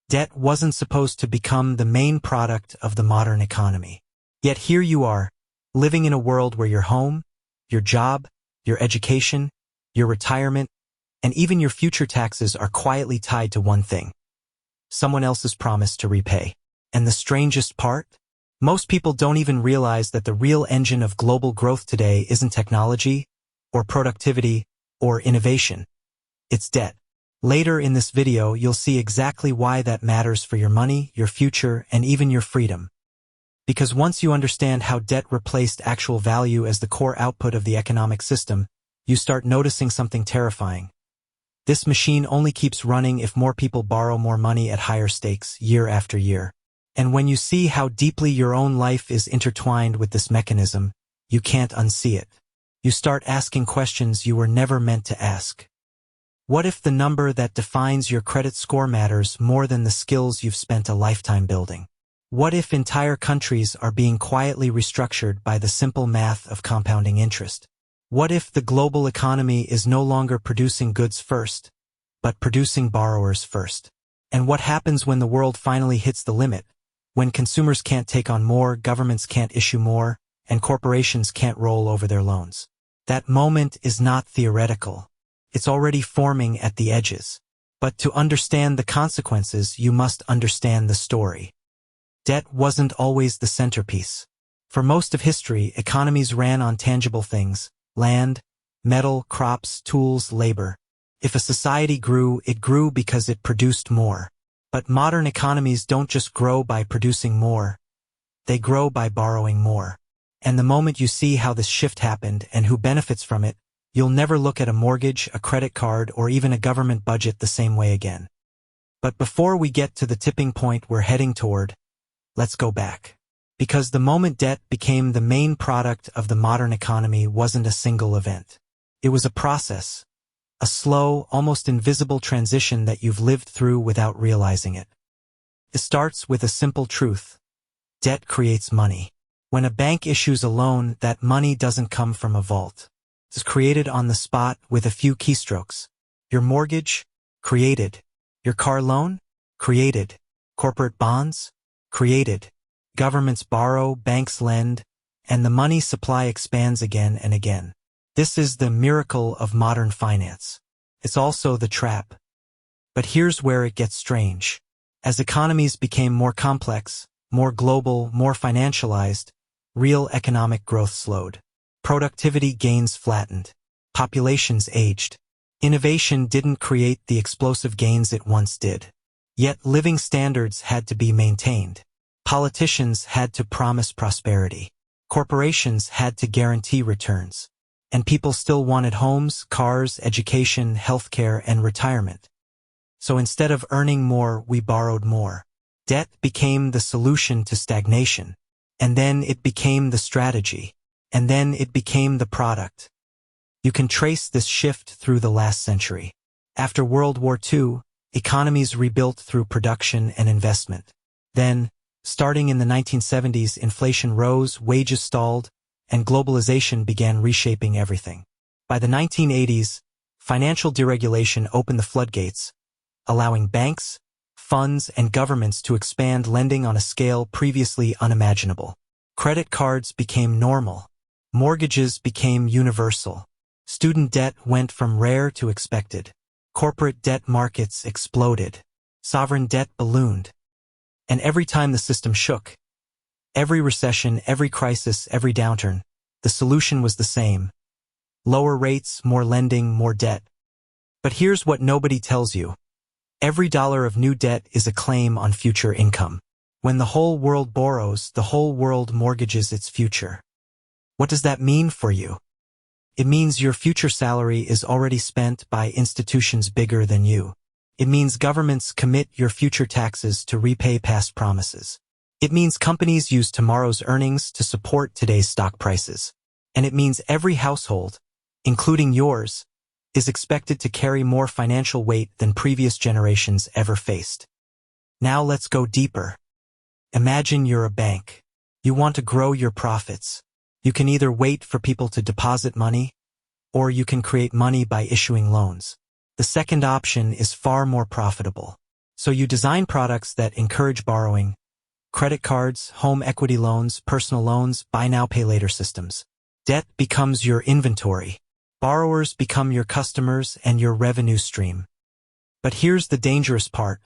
Debt wasn't supposed to become the main product of the modern economy. Yet here you are, living in a world where your home, your job, your education, your retirement, and even your future taxes are quietly tied to one thing: someone else's promise to repay. And the strangest part? Most people don't even realize that the real engine of global growth today isn't technology, or productivity, or innovation. It's debt. Later in this video, you'll see exactly why that matters for your money, your future, and even your freedom. Because once you understand how debt replaced actual value as the core output of the economic system, you start noticing something terrifying. This machine only keeps running if more people borrow more money at higher stakes, year after year. And when you see how deeply your own life is intertwined with this mechanism, you can't unsee it. You start asking questions you were never meant to ask. What if the number that defines your credit score matters more than the skills you've spent a lifetime building? What if entire countries are being quietly restructured by the simple math of compounding interest? What if the global economy is no longer producing goods first, but producing borrowers first? And what happens when the world finally hits the limit? When consumers can't take on more, governments can't issue more, and corporations can't roll over their loans? That moment is not theoretical. It's already forming at the edges. But to understand the consequences, you must understand the story. Debt wasn't always the centerpiece. For most of history, economies ran on tangible things: land, metal, crops, tools, labor. If a society grew, it grew because it produced more. But modern economies don't just grow by producing more. They grow by borrowing more. And the moment you see how this shift happened and who benefits from it, you'll never look at a mortgage, a credit card, or even a government budget the same way again. But before we get to the tipping point we're heading toward, let's go back. Because the moment debt became the main product of the modern economy wasn't a single event. It was a process. A slow, almost invisible transition that you've lived through without realizing it. It starts with a simple truth. Debt creates money. When a bank issues a loan, that money doesn't come from a vault. It's created on the spot with a few keystrokes. Your mortgage? Created. Your car loan? Created. Corporate bonds? Created. Governments borrow, banks lend, and the money supply expands again and again. This is the miracle of modern finance. It's also the trap. But here's where it gets strange. As economies became more complex, more global, more financialized, real economic growth slowed. Productivity gains flattened. Populations aged. Innovation didn't create the explosive gains it once did. Yet living standards had to be maintained. Politicians had to promise prosperity. Corporations had to guarantee returns. And people still wanted homes, cars, education, healthcare, and retirement. So instead of earning more, we borrowed more. Debt became the solution to stagnation. And then it became the strategy. And then it became the product. You can trace this shift through the last century. After World War II, economies rebuilt through production and investment. Then, starting in the 1970s, inflation rose, wages stalled, and globalization began reshaping everything. By the 1980s, financial deregulation opened the floodgates, allowing banks, funds, and governments to expand lending on a scale previously unimaginable. Credit cards became normal. Mortgages became universal. Student debt went from rare to expected. Corporate debt markets exploded. Sovereign debt ballooned. And every time the system shook, every recession, every crisis, every downturn, the solution was the same. Lower rates, more lending, more debt. But here's what nobody tells you. Every dollar of new debt is a claim on future income. When the whole world borrows, the whole world mortgages its future. What does that mean for you? It means your future salary is already spent by institutions bigger than you. It means governments commit your future taxes to repay past promises. It means companies use tomorrow's earnings to support today's stock prices. And it means every household, including yours, is expected to carry more financial weight than previous generations ever faced. Now let's go deeper. Imagine you're a bank. You want to grow your profits. You can either wait for people to deposit money, or you can create money by issuing loans. The second option is far more profitable. So you design products that encourage borrowing: credit cards, home equity loans, personal loans, buy now, pay later systems. Debt becomes your inventory. Borrowers become your customers and your revenue stream. But here's the dangerous part.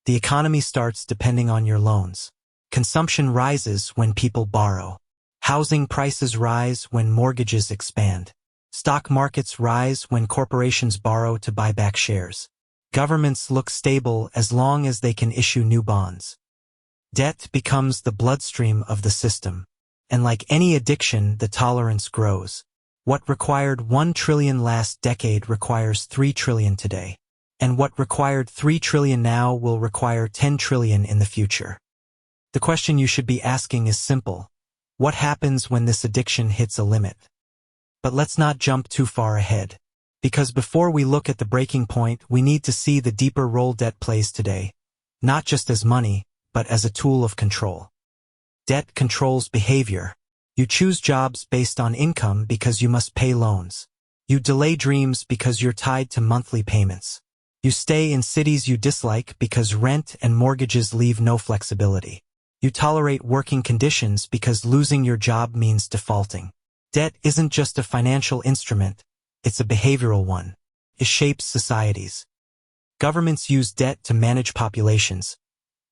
The economy starts depending on your loans. Consumption rises when people borrow. Housing prices rise when mortgages expand. Stock markets rise when corporations borrow to buy back shares. Governments look stable as long as they can issue new bonds. Debt becomes the bloodstream of the system. And like any addiction, the tolerance grows. What required 1 trillion last decade requires 3 trillion today. And what required 3 trillion now will require 10 trillion in the future. The question you should be asking is simple. What happens when this addiction hits a limit? But let's not jump too far ahead. Because before we look at the breaking point, we need to see the deeper role debt plays today. Not just as money, but as a tool of control. Debt controls behavior. You choose jobs based on income because you must pay loans. You delay dreams because you're tied to monthly payments. You stay in cities you dislike because rent and mortgages leave no flexibility. You tolerate working conditions because losing your job means defaulting. Debt isn't just a financial instrument, it's a behavioral one. It shapes societies. Governments use debt to manage populations,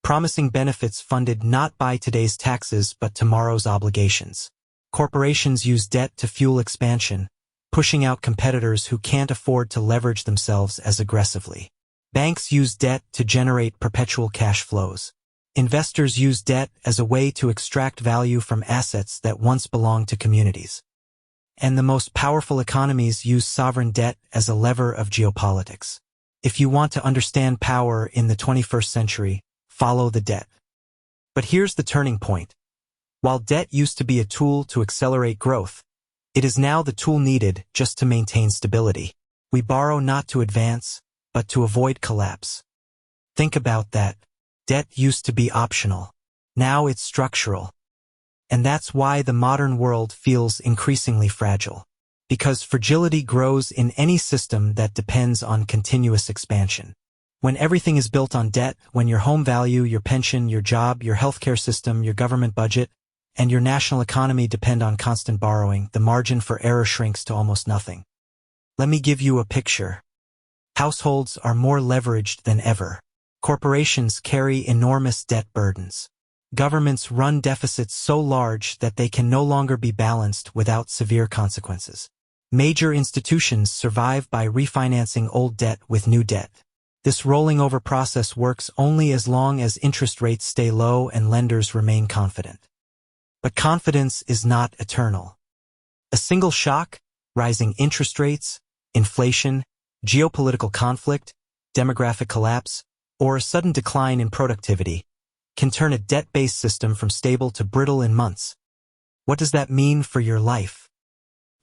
promising benefits funded not by today's taxes but tomorrow's obligations. Corporations use debt to fuel expansion, pushing out competitors who can't afford to leverage themselves as aggressively. Banks use debt to generate perpetual cash flows. Investors use debt as a way to extract value from assets that once belonged to communities. And the most powerful economies use sovereign debt as a lever of geopolitics. If you want to understand power in the 21st century, follow the debt. But here's the turning point. While debt used to be a tool to accelerate growth, it is now the tool needed just to maintain stability. We borrow not to advance, but to avoid collapse. Think about that. Debt used to be optional. Now it's structural. And that's why the modern world feels increasingly fragile. Because fragility grows in any system that depends on continuous expansion. When everything is built on debt, when your home value, your pension, your job, your healthcare system, your government budget, and your national economy depend on constant borrowing, the margin for error shrinks to almost nothing. Let me give you a picture. Households are more leveraged than ever. Corporations carry enormous debt burdens. Governments run deficits so large that they can no longer be balanced without severe consequences. Major institutions survive by refinancing old debt with new debt. This rolling over process works only as long as interest rates stay low and lenders remain confident. But confidence is not eternal. A single shock, rising interest rates, inflation, geopolitical conflict, demographic collapse, or a sudden decline in productivity, can turn a debt-based system from stable to brittle in months. What does that mean for your life?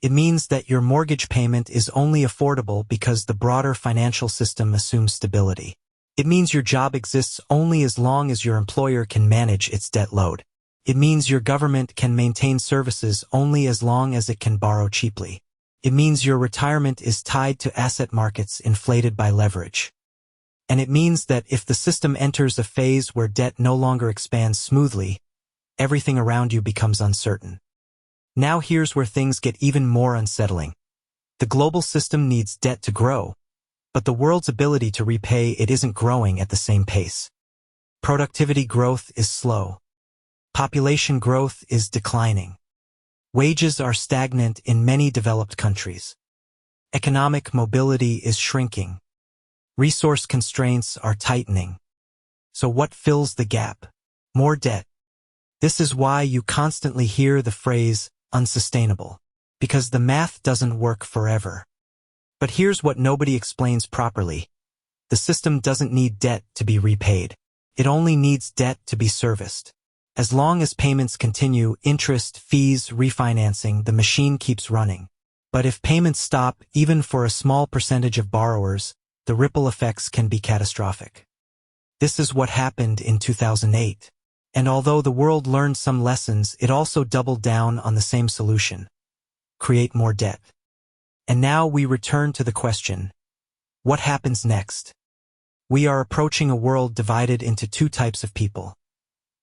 It means that your mortgage payment is only affordable because the broader financial system assumes stability. It means your job exists only as long as your employer can manage its debt load. It means your government can maintain services only as long as it can borrow cheaply. It means your retirement is tied to asset markets inflated by leverage. And it means that if the system enters a phase where debt no longer expands smoothly, everything around you becomes uncertain. Now here's where things get even more unsettling. The global system needs debt to grow, but the world's ability to repay it isn't growing at the same pace. Productivity growth is slow. Population growth is declining. Wages are stagnant in many developed countries. Economic mobility is shrinking. Resource constraints are tightening. So what fills the gap? More debt. This is why you constantly hear the phrase unsustainable, because the math doesn't work forever. But here's what nobody explains properly. The system doesn't need debt to be repaid. It only needs debt to be serviced. As long as payments continue, interest, fees, refinancing, the machine keeps running. But if payments stop, even for a small percentage of borrowers, the ripple effects can be catastrophic. This is what happened in 2008. And although the world learned some lessons, it also doubled down on the same solution: create more debt. And now we return to the question, what happens next? We are approaching a world divided into two types of people: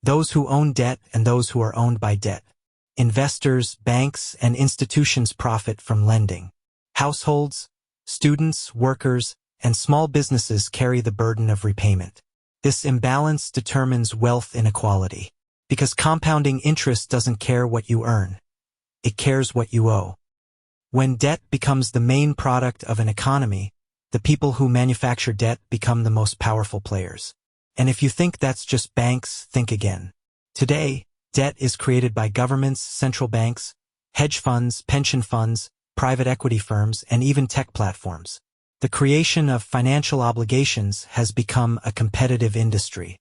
those who own debt and those who are owned by debt. Investors, banks, and institutions profit from lending. Households, students, workers, and small businesses carry the burden of repayment. This imbalance determines wealth inequality, because compounding interest doesn't care what you earn. It cares what you owe. When debt becomes the main product of an economy, the people who manufacture debt become the most powerful players. And if you think that's just banks, think again. Today, debt is created by governments, central banks, hedge funds, pension funds, private equity firms, and even tech platforms. The creation of financial obligations has become a competitive industry.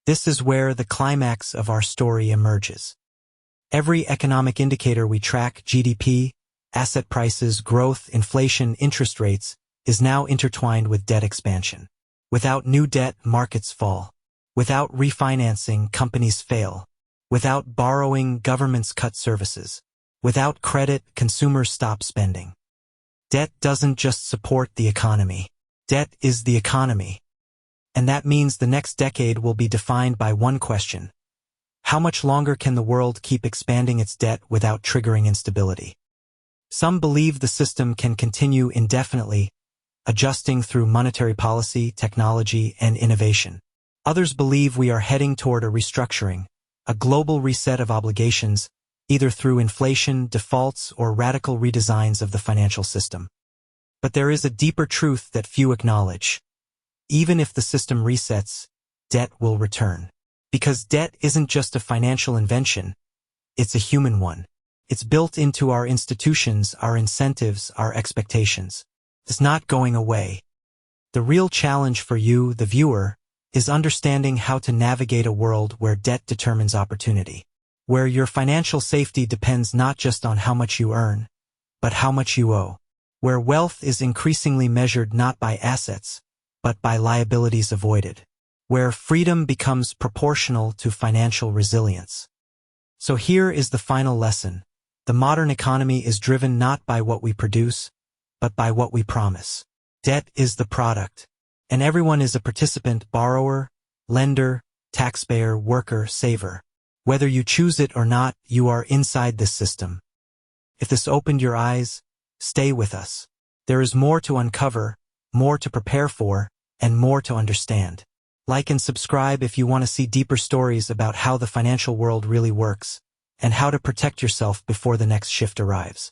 This is where the climax of our story emerges. Every economic indicator we track, GDP, asset prices, growth, inflation, interest rates, is now intertwined with debt expansion. Without new debt, markets fall. Without refinancing, companies fail. Without borrowing, governments cut services. Without credit, consumers stop spending. Debt doesn't just support the economy. Debt is the economy. And that means the next decade will be defined by one question: how much longer can the world keep expanding its debt without triggering instability? Some believe the system can continue indefinitely, adjusting through monetary policy, technology, and innovation. Others believe we are heading toward a restructuring, a global reset of obligations, either through inflation, defaults, or radical redesigns of the financial system. But there is a deeper truth that few acknowledge. Even if the system resets, debt will return. Because debt isn't just a financial invention, it's a human one. It's built into our institutions, our incentives, our expectations. It's not going away. The real challenge for you, the viewer, is understanding how to navigate a world where debt determines opportunity, where your financial safety depends not just on how much you earn, but how much you owe, where wealth is increasingly measured not by assets, but by liabilities avoided, where freedom becomes proportional to financial resilience. So here is the final lesson. The modern economy is driven not by what we produce, but by what we promise. Debt is the product, and everyone is a participant: borrower, lender, taxpayer, worker, saver. Whether you choose it or not, you are inside this system. If this opened your eyes, stay with us. There is more to uncover, more to prepare for, and more to understand. Like and subscribe if you want to see deeper stories about how the financial world really works, and how to protect yourself before the next shift arrives.